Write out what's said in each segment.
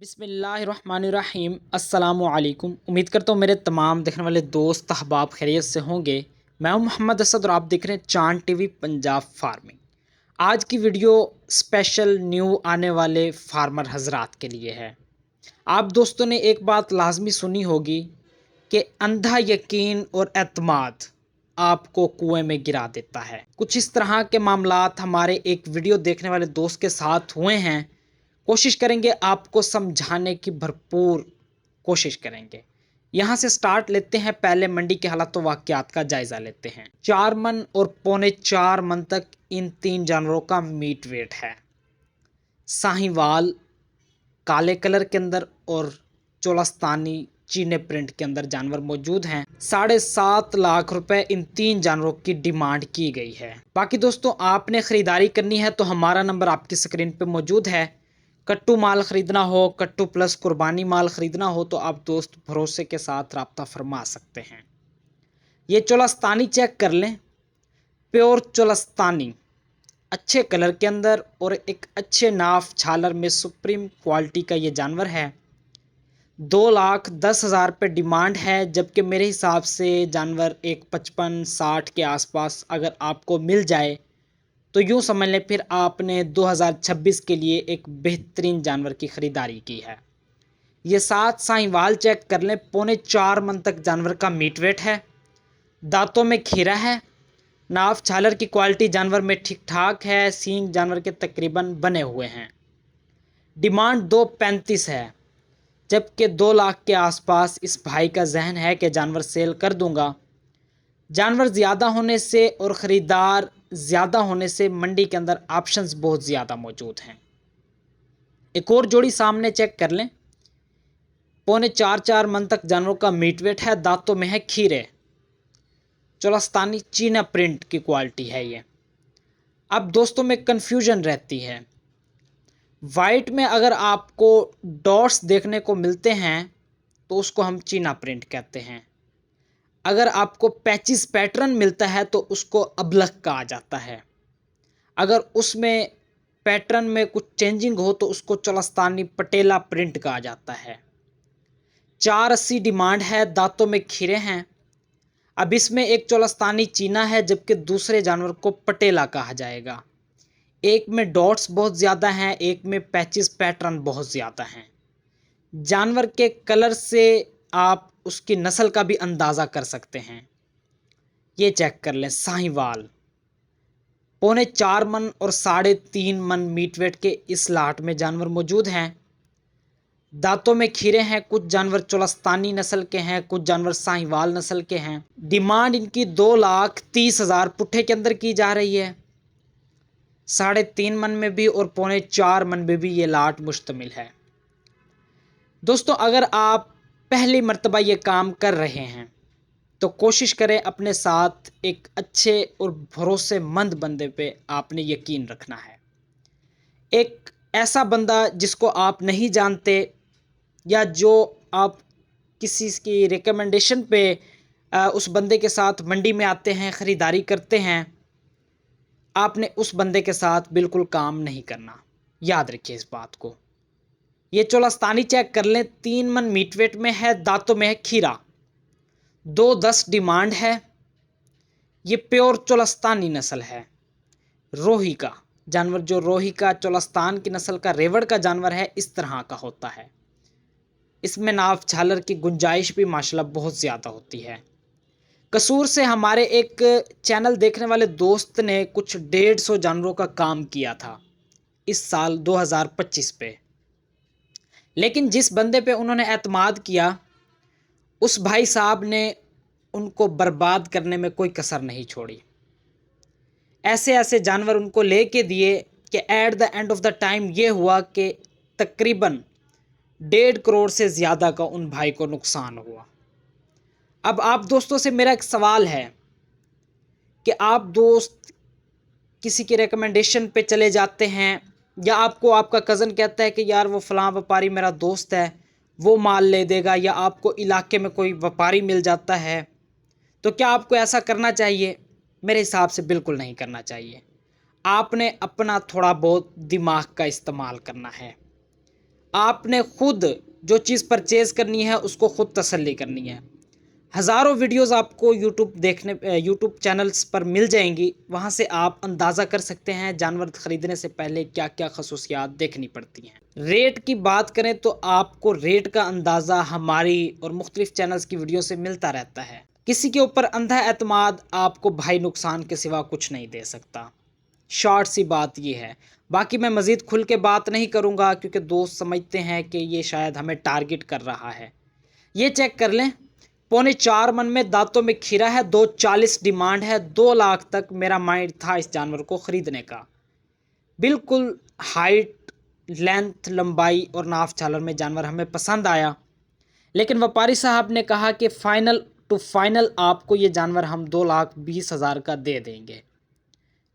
بسم اللہ الرحمن الرحیم۔ السلام علیکم۔ امید کرتا ہوں میرے تمام دیکھنے والے دوست احباب خیریت سے ہوں گے۔ میں ہوں محمد اسد اور آپ دیکھ رہے ہیں چاند ٹی وی پنجاب فارمنگ۔ آج کی ویڈیو اسپیشل نیو آنے والے فارمر حضرات کے لیے ہے۔ آپ دوستوں نے ایک بات لازمی سنی ہوگی کہ اندھا یقین اور اعتماد آپ کو کنویں میں گرا دیتا ہے۔ کچھ اس طرح کے معاملات ہمارے ایک ویڈیو دیکھنے والے دوست کے ساتھ ہوئے ہیں۔ کوشش کریں گے آپ کو سمجھانے کی بھرپور کوشش کریں گے۔ یہاں سے سٹارٹ لیتے ہیں، پہلے منڈی کے حالات و واقعات کا جائزہ لیتے ہیں۔ 4 من اور 4.25 من تک ان 3 جانوروں کا میٹ ویٹ ہے۔ ساہیوال کالے کلر کے اندر اور چولستانی چینے پرنٹ کے اندر جانور موجود ہیں۔ 7.5 لاکھ روپے ان 3 جانوروں کی ڈیمانڈ کی گئی ہے۔ باقی دوستوں آپ نے خریداری کرنی ہے تو ہمارا نمبر آپ کی سکرین پہ موجود ہے۔ کٹو مال خریدنا ہو، کٹو پلس قربانی مال خریدنا ہو تو آپ دوست بھروسے کے ساتھ رابطہ فرما سکتے ہیں۔ یہ چولستانی چیک کر لیں، پیور چولستانی، اچھے کلر کے اندر اور ایک اچھے ناف چھالر میں سپریم کوالٹی کا یہ جانور ہے۔ 2,10,000 پہ ڈیمانڈ ہے، جبکہ میرے حساب سے جانور ایک 55-60 کے آس پاس اگر آپ کو مل جائے تو یوں سمجھ لیں پھر آپ نے 2026 کے لیے ایک بہترین جانور کی خریداری کی ہے۔ یہ 7 ساہیوال چیک کر لیں، 4.25 من تک جانور کا میٹ ویٹ ہے۔ دانتوں میں کھیرا ہے، ناف چھالر کی کوالٹی جانور میں ٹھیک ٹھاک ہے، سینگ جانور کے تقریباً بنے ہوئے ہیں۔ ڈیمانڈ 2.35 ہے، جبکہ 2 لاکھ کے آس پاس اس بھائی کا ذہن ہے کہ جانور سیل کر دوں گا۔ جانور زیادہ ہونے سے اور خریدار زیادہ ہونے سے منڈی کے اندر آپشنز بہت زیادہ موجود ہیں۔ ایک اور جوڑی سامنے چیک کر لیں، 4.25 من تک جانوروں کا میٹ ویٹ ہے، دانتوں میں ہے کھیرے، چولستانی چینا پرنٹ کی کوالٹی ہے۔ یہ اب دوستوں میں کنفیوژن رہتی ہے، وائٹ میں اگر آپ کو ڈاٹس دیکھنے کو ملتے ہیں تو اس کو ہم چینا پرنٹ کہتے ہیں۔ اگر آپ کو پیچز پیٹرن ملتا ہے تو اس کو ابلک کہا جاتا ہے۔ اگر اس میں پیٹرن میں کچھ چینجنگ ہو تو اس کو چولستانی پٹیلا پرنٹ کہا جاتا ہے۔ 4.80 ڈیمانڈ ہے، دانتوں میں کھیرے ہیں۔ اب اس میں ایک چولستانی چینا ہے، جبکہ دوسرے جانور کو پٹیلا کہا جائے گا۔ ایک میں ڈاٹس بہت زیادہ ہیں، ایک میں پیچز پیٹرن بہت زیادہ ہیں۔ جانور کے کلر سے آپ اس کی نسل کا بھی اندازہ کر سکتے ہیں۔ یہ چیک کر لیں، ساہیوال 4.25 من اور 3.5 من میٹ ویٹ کے اس لاٹ میں جانور موجود ہیں۔ دانتوں میں کھیرے ہیں، کچھ جانور چولستانی نسل کے ہیں، کچھ جانور ساہیوال نسل کے ہیں۔ ڈیمانڈ ان کی 2,30,000 پٹھے کے اندر کی جا رہی ہے۔ 3.5 من میں بھی اور 4.25 من میں بھی یہ لاٹ مشتمل ہے۔ دوستوں اگر آپ پہلی مرتبہ یہ کام کر رہے ہیں تو کوشش کریں اپنے ساتھ ایک اچھے اور بھروسے مند بندے پہ آپ نے یقین رکھنا ہے۔ ایک ایسا بندہ جس کو آپ نہیں جانتے یا جو آپ کسی کی ریکمنڈیشن پہ اس بندے کے ساتھ منڈی میں آتے ہیں، خریداری کرتے ہیں، آپ نے اس بندے کے ساتھ بالکل کام نہیں کرنا، یاد رکھیے اس بات کو۔ یہ چولستانی چیک کر لیں، 3 من میٹ ویٹ میں ہے، دانتوں میں ہے کھیرا، 2.10 ڈیمانڈ ہے۔ یہ پیور چولستانی نسل ہے، روہی کا جانور، جو روہی کا چولستان کی نسل کا ریوڑ کا جانور ہے اس طرح کا ہوتا ہے۔ اس میں ناف چھالر کی گنجائش بھی ماشاءاللہ بہت زیادہ ہوتی ہے۔ قصور سے ہمارے ایک چینل دیکھنے والے دوست نے کچھ 150 جانوروں کا کام کیا تھا اس سال 2025 پہ، لیکن جس بندے پہ انہوں نے اعتماد کیا اس بھائی صاحب نے ان کو برباد کرنے میں کوئی کسر نہیں چھوڑی۔ ایسے جانور ان کو لے کے دیے کہ at the end of the time یہ ہوا کہ تقریباً 1.5 کروڑ سے زیادہ کا ان بھائی کو نقصان ہوا۔ اب آپ دوستوں سے میرا ایک سوال ہے کہ آپ دوست کسی کے ریکمنڈیشن پہ چلے جاتے ہیں یا آپ کو آپ کا کزن کہتا ہے کہ یار وہ فلاں وپاری میرا دوست ہے، وہ مال لے دے گا، یا آپ کو علاقے میں کوئی وپاری مل جاتا ہے، تو کیا آپ کو ایسا کرنا چاہیے؟ میرے حساب سے بالکل نہیں کرنا چاہیے۔ آپ نے اپنا تھوڑا بہت دماغ کا استعمال کرنا ہے۔ آپ نے خود جو چیز پرچیز کرنی ہے اس کو خود تسلی کرنی ہے۔ ہزاروں ویڈیوز آپ کو یوٹیوب چینلز پر مل جائیں گی، وہاں سے آپ اندازہ کر سکتے ہیں جانور خریدنے سے پہلے کیا کیا خصوصیات دیکھنی پڑتی ہیں۔ ریٹ کی بات کریں تو آپ کو ریٹ کا اندازہ ہماری اور مختلف چینلز کی ویڈیو سے ملتا رہتا ہے۔ کسی کے اوپر اندھا اعتماد آپ کو بھائی نقصان کے سوا کچھ نہیں دے سکتا۔ شارٹ سی بات یہ ہے، باقی میں مزید کھل کے بات نہیں کروں گا کیونکہ دوست سمجھتے ہیں کہ یہ شاید ہمیں ٹارگٹ کر رہا ہے۔ یہ چیک کر لیں، 4.25 من میں دانتوں میں کھیرا ہے، 2.40 ڈیمانڈ ہے، 2 لاکھ تک میرا مائنڈ تھا اس جانور کو خریدنے کا۔ بالکل ہائٹ، لینتھ، لمبائی اور ناف چھالر میں جانور ہمیں پسند آیا، لیکن وپاری صاحب نے کہا کہ فائنل ٹو فائنل آپ کو یہ جانور ہم 2,20,000 کا دے دیں گے،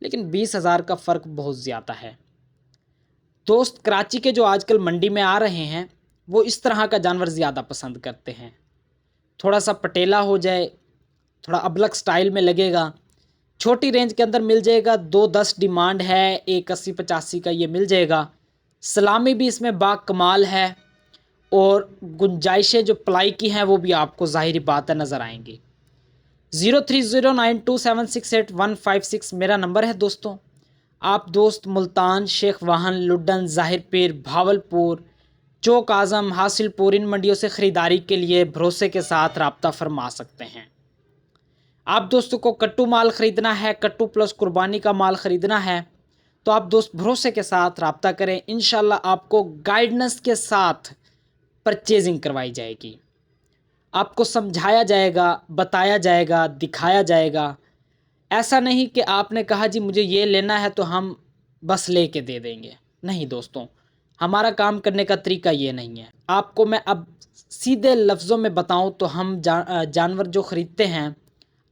لیکن 20,000 کا فرق بہت زیادہ ہے۔ دوست کراچی کے جو آج کل منڈی میں آ رہے ہیں وہ اس طرح کا جانور زیادہ پسند کرتے ہیں، تھوڑا سا پٹیلا ہو جائے، تھوڑا ابلک سٹائل میں لگے گا، چھوٹی رینج کے اندر مل جائے گا، 2.10 ڈیمانڈ ہے، 1.80-85 کا یہ مل جائے گا۔ سلامی بھی اس میں با کمال ہے اور گنجائشیں جو پلائی کی ہیں وہ بھی آپ کو ظاہری بات ہے نظر آئیں گی۔ 03092768 میرا نمبر ہے دوستوں۔ آپ دوست ملتان، شیخ واہن، لڈن، ظاہر پیر، بھاولپور، چوک اعظم، حاصل پور ان منڈیوں سے خریداری کے لیے بھروسے کے ساتھ رابطہ فرما سکتے ہیں۔ آپ دوستوں کو کٹو مال خریدنا ہے، کٹو پلس قربانی کا مال خریدنا ہے تو آپ دوست بھروسے کے ساتھ رابطہ کریں، انشاءاللہ آپ کو گائیڈنس کے ساتھ پرچیزنگ کروائی جائے گی، آپ کو سمجھایا جائے گا، بتایا جائے گا، دکھایا جائے گا۔ ایسا نہیں کہ آپ نے کہا جی مجھے یہ لینا ہے تو ہم بس لے کے دے دیں گے، نہیں دوستوں، ہمارا کام کرنے کا طریقہ یہ نہیں ہے۔ آپ کو میں اب سیدھے لفظوں میں بتاؤں تو ہم جانور جو خریدتے ہیں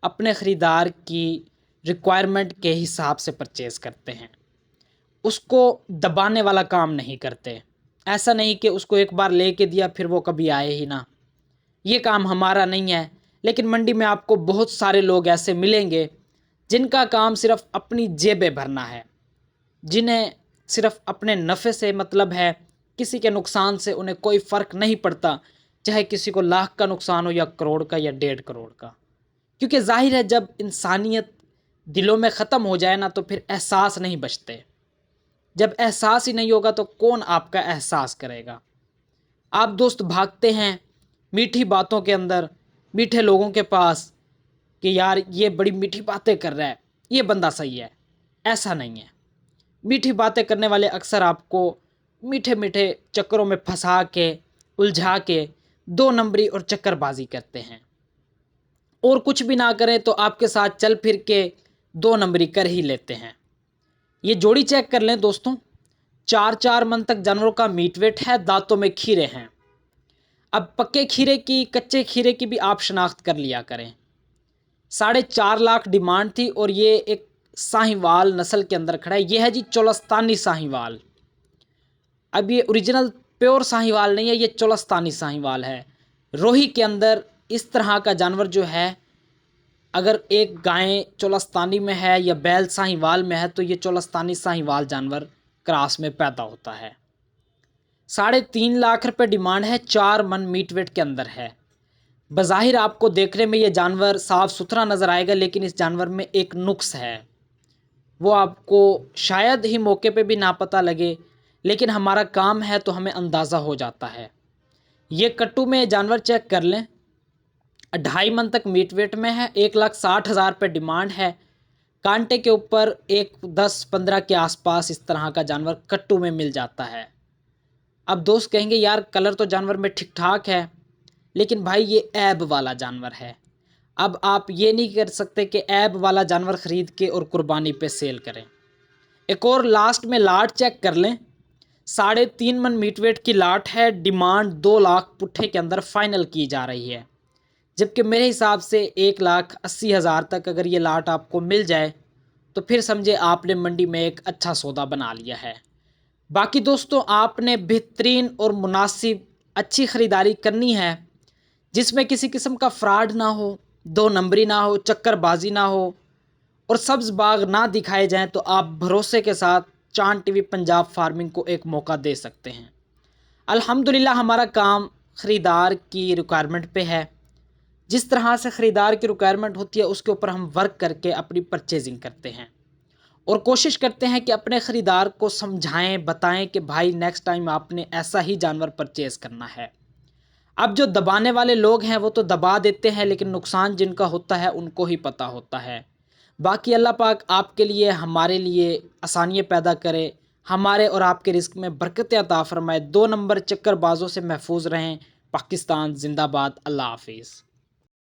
اپنے خریدار کی ریکوائرمنٹ کے حساب سے پرچیز کرتے ہیں، اس کو دبانے والا کام نہیں کرتے۔ ایسا نہیں کہ اس کو ایک بار لے کے دیا پھر وہ کبھی آئے ہی نہ، یہ کام ہمارا نہیں ہے۔ لیکن منڈی میں آپ کو بہت سارے لوگ ایسے ملیں گے جن کا کام صرف اپنی جیبیں بھرنا ہے، جنہیں صرف اپنے نفع سے مطلب ہے، کسی کے نقصان سے انہیں کوئی فرق نہیں پڑتا، چاہے کسی کو لاکھ کا نقصان ہو یا کروڑ کا یا 1.5 کروڑ کا، کیونکہ ظاہر ہے جب انسانیت دلوں میں ختم ہو جائے نا تو پھر احساس نہیں بچتے، جب احساس ہی نہیں ہوگا تو کون آپ کا احساس کرے گا۔ آپ دوست بھاگتے ہیں میٹھی باتوں کے اندر، میٹھے لوگوں کے پاس کہ یار یہ بڑی میٹھی باتیں کر رہا ہے، یہ بندہ صحیح ہے، ایسا نہیں ہے۔ میٹھی باتیں کرنے والے اکثر آپ کو میٹھے میٹھے چکروں میں پھنسا کے، الجھا کے 2 نمبری اور چکر بازی کرتے ہیں، اور کچھ بھی نہ کریں تو آپ کے ساتھ چل پھر کے 2 نمبری کر ہی لیتے ہیں۔ یہ جوڑی چیک کر لیں دوستوں، 4 من تک جانوروں کا میٹ ویٹ ہے، دانتوں میں کھیرے ہیں۔ اب پکے کھیرے کی، کچے کھیرے کی بھی آپ شناخت کر لیا کریں۔ 4.5 لاکھ ڈیمانڈ تھی اور یہ ایک ساہیوال نسل کے اندر کھڑا ہے، یہ ہے جی چولستانی ساہیوال۔ اب یہ اوریجنل پیور ساہیوال نہیں ہے، یہ چولستانی ساہیوال ہے۔ روہی کے اندر اس طرح کا جانور جو ہے، اگر ایک گائیں چولستانی میں ہے یا بیل ساہیوال میں ہے تو یہ چولستانی ساہیوال جانور کراس میں پیدا ہوتا ہے۔ 3.5 لاکھ روپے ڈیمانڈ ہے، 4 من میٹ ویٹ کے اندر ہے۔ بظاہر آپ کو دیکھنے میں یہ جانور صاف ستھرا نظر آئے گا، لیکن اس جانور میں ایک نقص ہے، وہ آپ کو شاید ہی موقع پہ بھی نہ پتہ لگے، لیکن ہمارا کام ہے تو ہمیں اندازہ ہو جاتا ہے۔ یہ کٹو میں جانور چیک کر لیں، 2.5 من تک میٹ ویٹ میں ہے، 1,60,000 روپے ڈیمانڈ ہے۔ کانٹے کے اوپر 10-15 کے آس پاس اس طرح کا جانور کٹو میں مل جاتا ہے۔ اب دوست کہیں گے یار کلر تو جانور میں ٹھیک ٹھاک ہے، لیکن بھائی یہ عیب والا جانور ہے۔ اب آپ یہ نہیں کر سکتے کہ عیب والا جانور خرید کے اور قربانی پہ سیل کریں۔ ایک اور لاسٹ میں لاٹ چیک کر لیں، 3.5 من میٹ ویٹ کی لاٹ ہے، ڈیمانڈ 2 لاکھ پٹھے کے اندر فائنل کی جا رہی ہے، جبکہ میرے حساب سے 1,80,000 تک اگر یہ لاٹ آپ کو مل جائے تو پھر سمجھے آپ نے منڈی میں ایک اچھا سودا بنا لیا ہے۔ باقی دوستوں آپ نے بہترین اور مناسب اچھی خریداری کرنی ہے جس میں کسی قسم کا فراڈ نہ ہو، 2 نمبری نہ ہو، چکر بازی نہ ہو اور سبز باغ نہ دکھائے جائیں، تو آپ بھروسے کے ساتھ چاند ٹی وی پنجاب فارمنگ کو ایک موقع دے سکتے ہیں۔ الحمدللہ ہمارا کام خریدار کی ریکوائرمنٹ پہ ہے. جس طرح سے خریدار کی ریکوائرمنٹ ہوتی ہے اس کے اوپر ہم ورک کر کے اپنی پرچیزنگ کرتے ہیں اور کوشش کرتے ہیں کہ اپنے خریدار کو سمجھائیں، بتائیں کہ بھائی نیکسٹ ٹائم آپ نے ایسا ہی جانور پرچیز کرنا ہے. اب جو دبانے والے لوگ ہیں وہ تو دبا دیتے ہیں، لیکن نقصان جن کا ہوتا ہے ان کو ہی پتہ ہوتا ہے. باقی اللہ پاک آپ کے لیے، ہمارے لیے آسانیاں پیدا کرے، ہمارے اور آپ کے رزق میں برکت عطا فرمائے. 2 نمبر چکر بازوں سے محفوظ رہیں. پاکستان زندہ باد. اللہ حافظ.